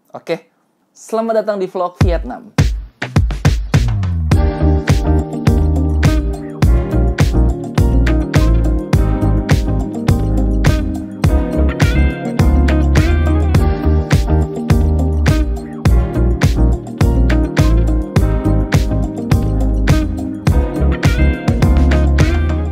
Oke, selamat datang di vlog Vietnam.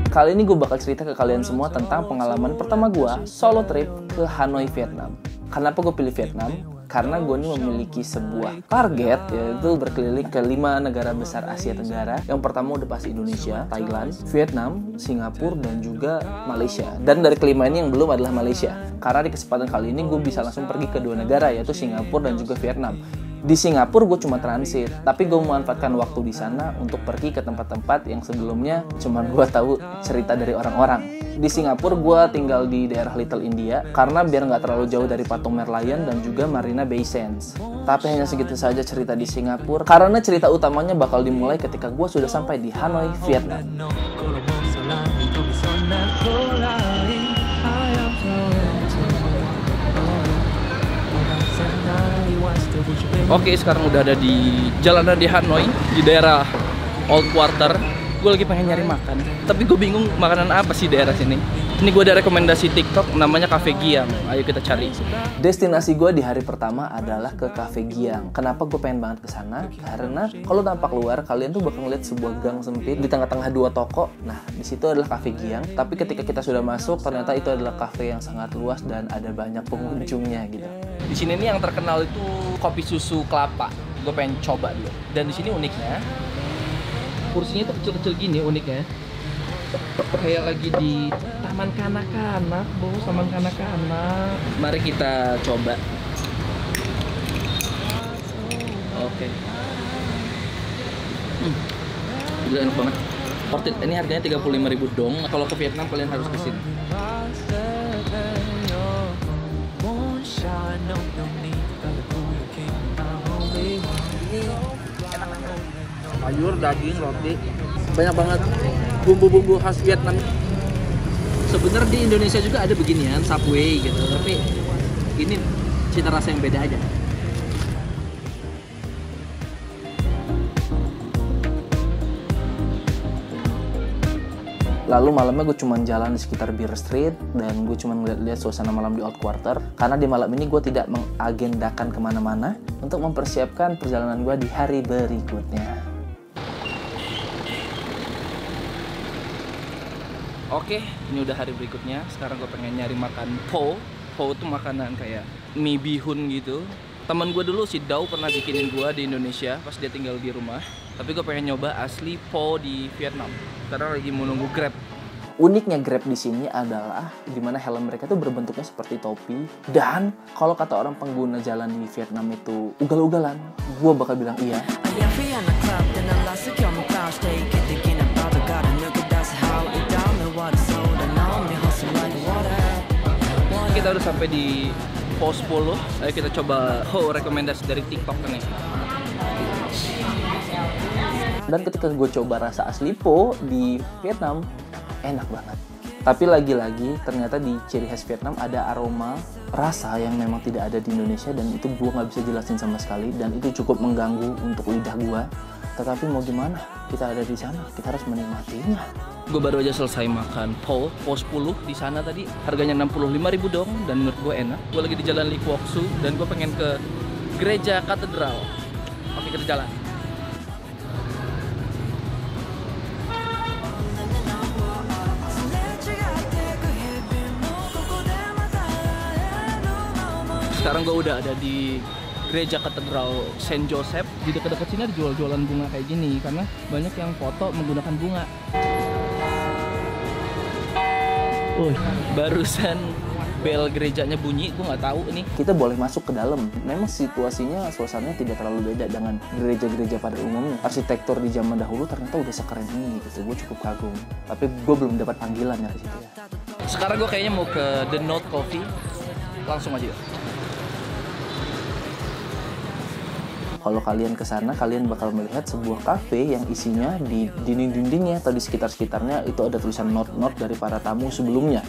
Kali ini gue bakal cerita ke kalian semua tentang pengalaman pertama gue solo trip ke Hanoi, Vietnam. Kenapa gue pilih Vietnam? Karena gue ini memiliki sebuah target, yaitu berkeliling ke 5 negara besar Asia Tenggara. Yang pertama udah pasti Indonesia, Thailand, Vietnam, Singapura, dan juga Malaysia. Dan dari kelima ini yang belum adalah Malaysia. Karena di kesempatan kali ini gue bisa langsung pergi ke 2 negara, yaitu Singapura dan juga Vietnam. Di Singapura gue cuma transit, tapi gue memanfaatkan waktu di sana untuk pergi ke tempat-tempat yang sebelumnya cuma gue tahu cerita dari orang-orang. Di Singapura gue tinggal di daerah Little India karena biar nggak terlalu jauh dari patung Merlion dan juga Marina Bay Sands. Tapi hanya segitu saja cerita di Singapura karena cerita utamanya bakal dimulai ketika gue sudah sampai di Hanoi, Vietnam. Oke, sekarang udah ada di jalanan di Hanoi, di daerah Old Quarter. Gue lagi pengen nyari makan, tapi gue bingung makanan apa sih daerah sini. Ini gue ada rekomendasi TikTok namanya Cafe Giang. Ayo kita cari. Destinasi gue di hari pertama adalah ke Cafe Giang. Kenapa gue pengen banget ke sana? Karena kalau tampak luar, kalian tuh bakal ngeliat sebuah gang sempit di tengah-tengah 2 toko. Nah, di situ adalah Cafe Giang. Tapi ketika kita sudah masuk, ternyata itu adalah cafe yang sangat luas dan ada banyak pengunjungnya gitu. Di sini nih yang terkenal itu kopi susu kelapa. Gue pengen coba dulu. Dan di sini uniknya, kursinya tuh kecil-kecil gini uniknya. Kayak lagi di taman kanak-kanak, bos, taman kanak-kanak. Mari kita coba. Oke. Gila, enak banget. Worth it. Ini harganya 35.000 dong. Kalau ke Vietnam kalian harus ke sini. Sayur, daging, roti, banyak banget bumbu-bumbu khas Vietnam. Sebenarnya di Indonesia juga ada beginian, Subway gitu, tapi ini cita rasa yang beda aja. Lalu malamnya gue cuma jalan di sekitar Beer Street dan gue cuma ngeliat-liat suasana malam di Old Quarter. Karena di malam ini gue tidak mengagendakan kemana-mana untuk mempersiapkan perjalanan gue di hari berikutnya. Oke, ini udah hari berikutnya. Sekarang gue pengen nyari makan pho. Pho itu makanan kayak mie bihun gitu. Temen gue dulu si Dau pernah bikinin gue di Indonesia pas dia tinggal di rumah. Tapi gue pengen nyoba asli pho di Vietnam. Sekarang lagi mau nunggu Grab. Uniknya Grab di sini adalah dimana helm mereka tuh berbentuknya seperti topi. Dan kalau kata orang pengguna jalan di Vietnam itu ugal-ugalan, gue bakal bilang iya. Kita udah sampai di pos 10. Ayo kita coba rekomendasi dari TikTok nih. Dan ketika gue coba rasa asli pho di Vietnam, enak banget. Tapi lagi-lagi ternyata di ciri khas Vietnam ada aroma rasa yang memang tidak ada di Indonesia dan itu gue nggak bisa jelasin sama sekali dan itu cukup mengganggu untuk lidah gue. Tetapi mau gimana, kita ada di sana, kita harus menikmatinya. Gue baru aja selesai makan pho 10 di sana tadi, harganya 65.000 dong dan menurut gue enak. Gue lagi di jalan Lee Kwok Soo dan gue pengen ke gereja katedral. Oke, kita jalan. Sekarang gue udah ada di gereja katedral Saint Joseph. Di dekat-dekat sini ada jual-jualan bunga kayak gini karena banyak yang foto menggunakan bunga. Barusan bel gerejanya bunyi, gue nggak tahu nih. Kita boleh masuk ke dalam. Memang situasinya, suasananya tidak terlalu beda dengan gereja-gereja pada umumnya. Arsitektur di zaman dahulu ternyata udah sekeren ini gitu. Gue cukup kagum. Tapi gue belum dapat panggilan dari situ ya. Sekarang gue kayaknya mau ke The Note Coffee. Langsung aja. Kalau kalian ke sana, kalian bakal melihat sebuah kafe yang isinya di dinding-dindingnya atau di sekitar-sekitarnya itu ada tulisan note-note dari para tamu sebelumnya.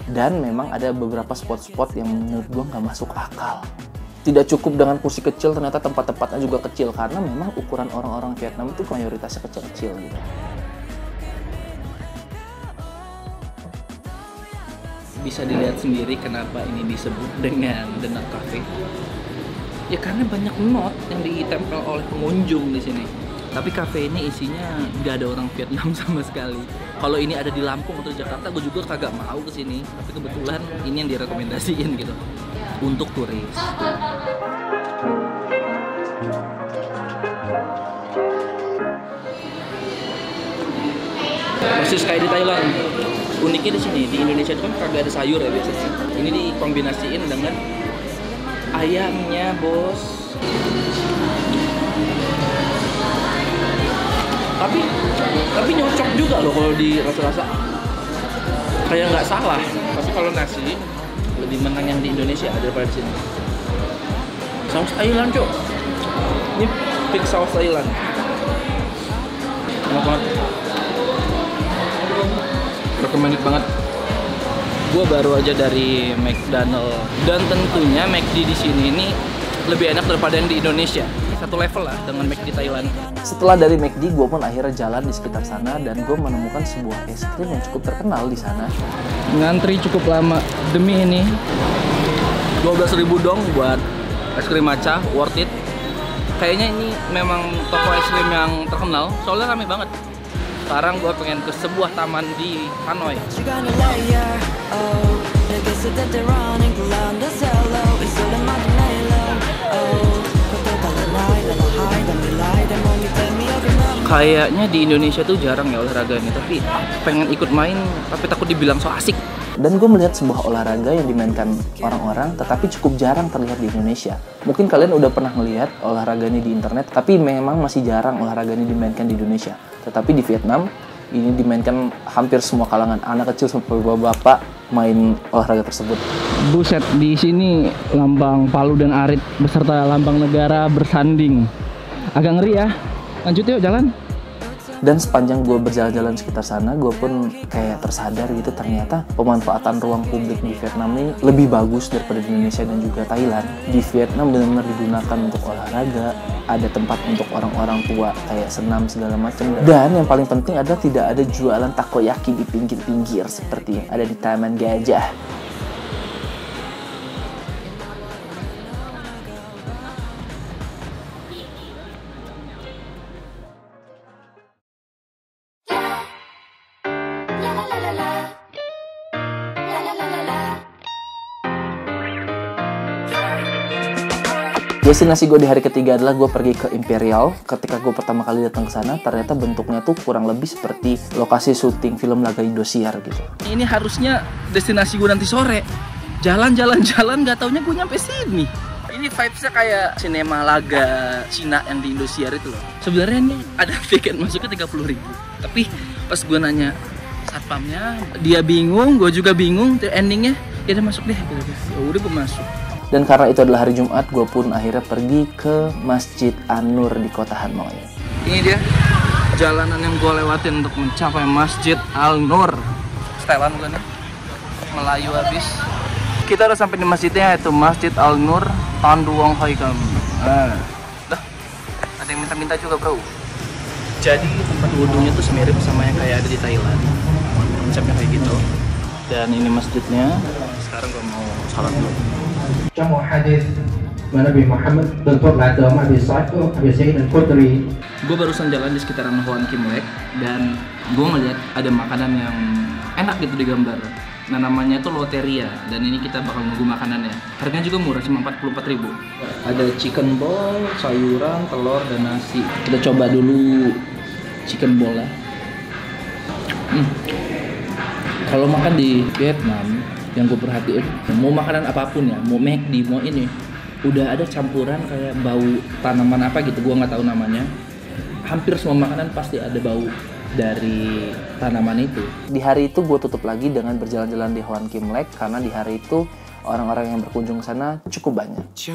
Dan memang ada beberapa spot-spot yang menurut gue nggak masuk akal. Tidak cukup dengan kursi kecil, ternyata tempat-tempatnya juga kecil karena memang ukuran orang-orang Vietnam itu mayoritasnya kecil-kecil gitu. Bisa dilihat sendiri kenapa ini disebut dengan The Knot Cafe. Ya karena banyak knot yang ditempel oleh pengunjung di sini. Tapi kafe ini isinya nggak ada orang Vietnam sama sekali. Kalau ini ada di Lampung atau Jakarta, gue juga kagak mau kesini. Tapi kebetulan ini yang direkomendasiin gitu untuk turis. Persis kayak di Thailand. Uniknya di sini, di Indonesia itu kan kagak ada sayur ya biasanya. Ini dikombinasiin dengan ayamnya, bos. Tapi nyocok juga loh kalau di rasa-rasa. Kayak nggak salah. Tapi kalau nasi lebih menang yang di Indonesia daripada di sini. Saus Thailand, cok. Ini fix saus Thailand. Enak banget. Recommended banget. Gue baru aja dari McDonald dan tentunya McD di sini ini lebih enak daripada yang di Indonesia. Satu level lah dengan McD Thailand. Setelah dari McD, gue pun akhirnya jalan di sekitar sana dan gue menemukan sebuah es krim yang cukup terkenal di sana. Ngantri cukup lama demi ini. 12.000 dong buat es krim matcha, worth it. Kayaknya ini memang toko es krim yang terkenal, soalnya rame banget. Sekarang gue pengen ke sebuah taman di Hanoi. Kayaknya di Indonesia tuh jarang ya olahraga ini, tapi pengen ikut main, tapi takut dibilang so asik. Dan gue melihat sebuah olahraga yang dimainkan orang-orang, tetapi cukup jarang terlihat di Indonesia. Mungkin kalian udah pernah melihat olahraga ini di internet, tapi memang masih jarang olahraga ini dimainkan di Indonesia. Tetapi di Vietnam, ini dimainkan hampir semua kalangan, anak kecil sampai bapak-bapak main olahraga tersebut. Buset, di sini lambang Palu dan Arit beserta lambang negara bersanding. Agak ngeri ya. Lanjut yuk jalan. Dan sepanjang gue berjalan-jalan sekitar sana, gue pun kayak tersadar gitu, ternyata pemanfaatan ruang publik di Vietnam ini lebih bagus daripada di Indonesia dan juga Thailand. Di Vietnam benar-benar digunakan untuk olahraga, ada tempat untuk orang-orang tua kayak senam segala macam. Dan yang paling penting adalah tidak ada jualan takoyaki di pinggir-pinggir seperti yang ada di Taman Gajah. Destinasi gue di hari ketiga adalah gue pergi ke Imperial. Ketika gue pertama kali datang ke sana, ternyata bentuknya tuh kurang lebih seperti lokasi syuting film laga Indosiar gitu. Ini harusnya destinasi gue nanti sore. Jalan-jalan nggak taunya gue nyampe sini. Ini vibesnya kayak sinema laga Cina yang di Indosiar itu loh. Sebenarnya ini ada tiket masuknya 30.000. Tapi pas gue nanya satpamnya, dia bingung, gue juga bingung. Endingnya ya udah masuk deh. Ya udah gue masuk. Dan karena itu adalah hari Jumat, gue pun akhirnya pergi ke Masjid An-Nur di kota Hanoi. Ini dia jalanan yang gue lewatin untuk mencapai Masjid Al-Nur. Setelan gue nih, Melayu habis. Kita udah sampai di masjidnya, yaitu Masjid Al-Nur Tan Duong Hoi Kam. Dah, ada yang minta-minta juga bro. Jadi tempat wudhunya tuh semirip sama yang kayak ada di Thailand. Konsepnya kayak gitu. Dan ini masjidnya. Sekarang gue mau salat dulu. Trong một hadis mà Nabi Muhammad từng thuật lại từ ông Abi Sa'id al-Khudri. Gue barusan jalan di sekitaran Hoan Kim Lek dan gue ngeliat ada makanan yang enak gitu di gambar. Nah namanya tuh Loteria dan ini kita bakal nunggu makanannya. Harganya juga murah, cuma 44.000. Ada chicken ball, sayuran, telur dan nasi. Kita coba dulu chicken ball ya. Kalau makan di Vietnam yang gue perhatiin, mau makanan apapun ya, mau McD, mau ini, udah ada campuran kayak bau tanaman apa gitu, gue nggak tahu namanya. Hampir semua makanan pasti ada bau dari tanaman itu. Di hari itu gue tutup lagi dengan berjalan-jalan di Hoan Kim Lek karena di hari itu orang-orang yang berkunjung ke sana cukup banyak. Chỉ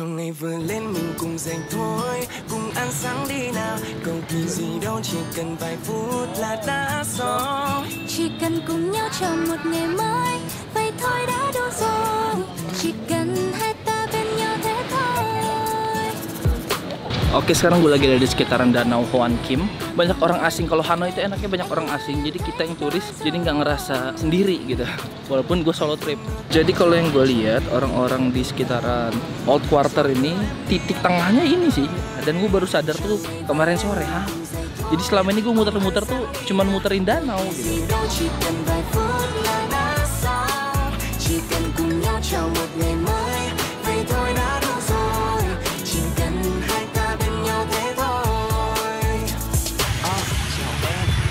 cần cùng nhau chờ một ngày mới, vậy thôi đã đủ rồi. Chỉ cần hai ta bên nhau thế thôi. Oke, sekarang gue lagi ada di sekitaran Danau Hoan Kim. Banyak orang asing. Kalau Hanoi itu enaknya banyak orang asing. Jadi kita yang turis jadi nggak ngerasa sendiri gitu. Walaupun gue solo trip. Jadi kalau yang gue lihat orang-orang di sekitaran Old Quarter ini titik tengahnya ini sih. Dan gue baru sadar tuh kemarin sore. Jadi selama ini gue muter-muter tuh cuman muterin danau gitu.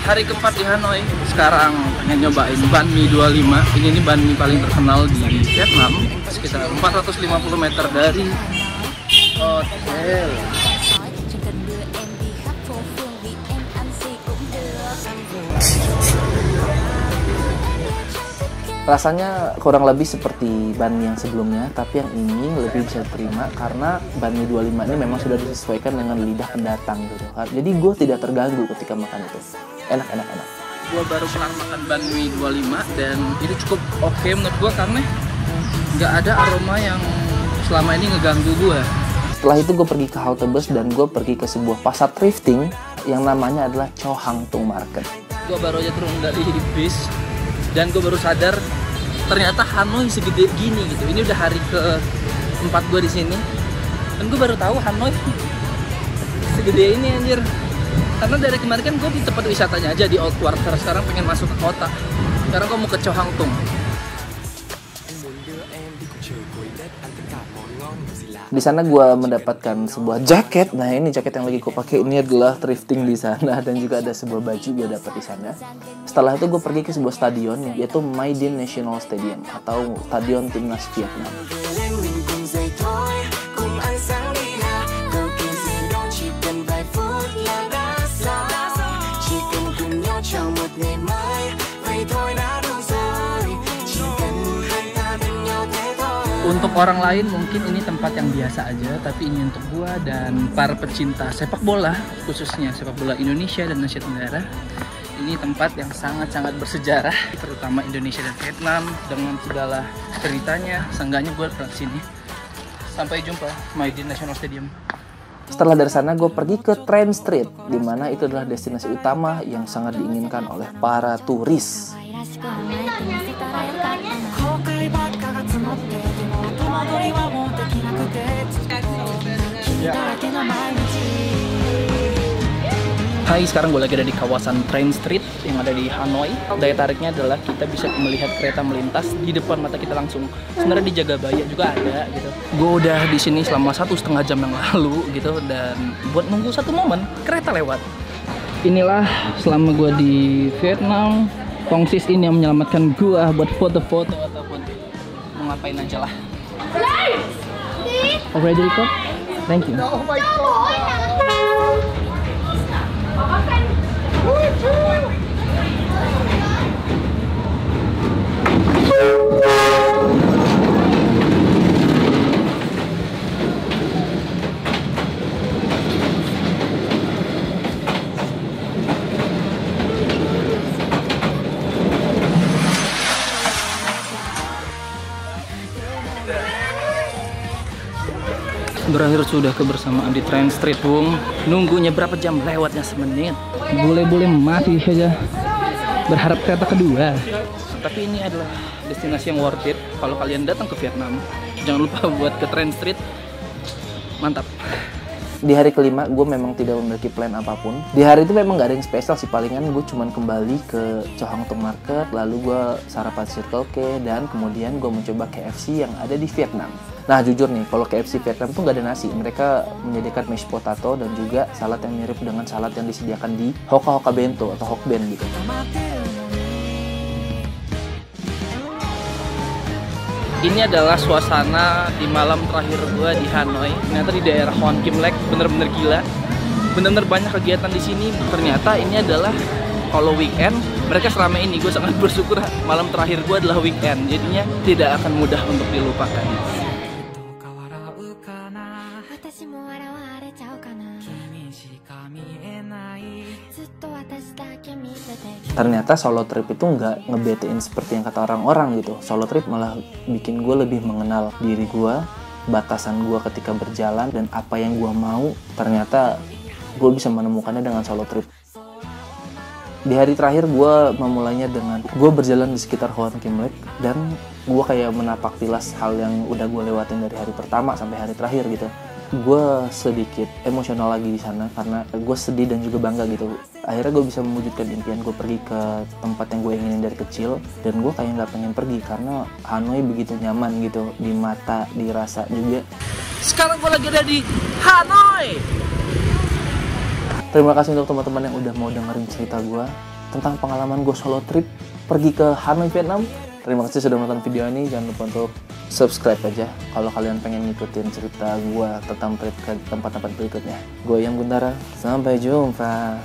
Hari keempat di Hanoi. Sekarang pengen nyobain banh mi 25. Ini banh mi paling terkenal di Vietnam. Sekitar 450 meter dari hotel. Rasanya kurang lebih seperti banh mi yang sebelumnya, tapi yang ini lebih bisa diterima karena banh mi 25 ini memang sudah disesuaikan dengan lidah pendatang gitu kan. Jadi gue tidak terganggu ketika makan itu. Enak. Gue baru pernah makan banh mi 25 dan itu cukup oke menurut gue karena nggak ada aroma yang selama ini ngeganggu gue. Setelah itu gue pergi ke halte bus dan gue pergi ke sebuah pasar thrifting yang namanya adalah Cho Hang Tung Market. Gue baru aja turun dari bis dan gue baru sadar ternyata Hanoi segede gini gitu. Ini udah hari ke-4 gue di sini dan gue baru tahu Hanoi segede ini anjir. Karena dari kemarin kan gue di tempat wisatanya aja di Old Quarter, sekarang pengen masuk ke kota. Sekarang gue mau ke Cho Hang Tung. Di sana gue mendapatkan sebuah jaket. Nah ini jaket yang lagi gue pakai ini adalah thrifting di sana dan juga ada sebuah baju gue dapat di sana. Setelah itu gue pergi ke sebuah stadion yaitu My Dinh National Stadium atau Stadion Timnas Vietnam. Untuk orang lain mungkin ini tempat yang biasa aja, tapi ini untuk gua dan para pecinta sepak bola, khususnya sepak bola Indonesia dan Asia Tenggara. Ini tempat yang sangat-sangat bersejarah, terutama Indonesia dan Vietnam dengan segala ceritanya. Seenggaknya gua pernah sini. Sampai jumpa, My Dinh National Stadium. Setelah dari sana gue pergi ke Trend Street, di mana itu adalah destinasi utama yang sangat diinginkan oleh para turis. Hai, sekarang gue lagi ada di kawasan Trend Street yang ada di Hanoi. Daya tariknya adalah kita bisa melihat kereta melintas di depan mata kita langsung. Sebenarnya di Jagabaya juga ada gitu. Gue udah di sini selama 1,5 jam yang lalu gitu dan buat nunggu satu momen kereta lewat. Inilah selama gue di Vietnam, tongsis ini yang menyelamatkan gue buat foto-foto ataupun mau ngapain aja lah. Already record? Thank you. Berakhir sudah kebersamaan di Trend Street, Bung. Nunggunya berapa jam? Lewatnya semenit. Boleh-boleh mati saja. Berharap kereta kedua. Tapi ini adalah destinasi yang worth it. Kalau kalian datang ke Vietnam, jangan lupa buat ke Trend Street. Mantap. Di hari kelima gue memang tidak memiliki plan apapun. Di hari itu memang gak ada yang spesial sih, palingan gue cuman kembali ke Cho Hang Tung Market, lalu gue sarapan Circle K, dan kemudian gue mencoba KFC yang ada di Vietnam. Nah jujur nih, kalau KFC Vietnam tuh gak ada nasi. Mereka menyediakan mashed potato dan juga salad yang mirip dengan salad yang disediakan di Hoka Hoka Bento atau Hok Ben gitu. Ini adalah suasana di malam terakhir gue di Hanoi. Ternyata di daerah Hoan Kim Lek bener-bener gila. Bener-bener banyak kegiatan di sini. Ternyata ini adalah kalau weekend. Mereka selama ini gue sangat bersyukur malam terakhir gue adalah weekend. Jadinya tidak akan mudah untuk dilupakan. Ternyata solo trip itu nggak ngebetein seperti yang kata orang-orang gitu. Solo trip malah bikin gue lebih mengenal diri gue batasan gue ketika berjalan dan apa yang gue mau, ternyata gue bisa menemukannya dengan solo trip. Di hari terakhir gue memulainya dengan gue berjalan di sekitar Hoan Kim Lek, dan gue kayak menapak tilas hal yang udah gue lewatin dari hari pertama sampai hari terakhir gitu. Gue sedikit emosional lagi di sana karena gue sedih dan juga bangga gitu. Akhirnya gue bisa mewujudkan impian gue pergi ke tempat yang gue inginin dari kecil, dan gue kayak nggak pengen pergi karena Hanoi begitu nyaman gitu di mata, dirasa juga. Sekarang gue lagi ada di Hanoi. Terima kasih untuk teman-teman yang udah mau dengerin cerita gue tentang pengalaman gue solo trip pergi ke Hanoi, Vietnam. Terima kasih sudah menonton video ini. Jangan lupa untuk subscribe aja kalau kalian pengen ngikutin cerita gue tentang trip ke tempat-tempat berikutnya. Gue Yang Guntara, sampai jumpa.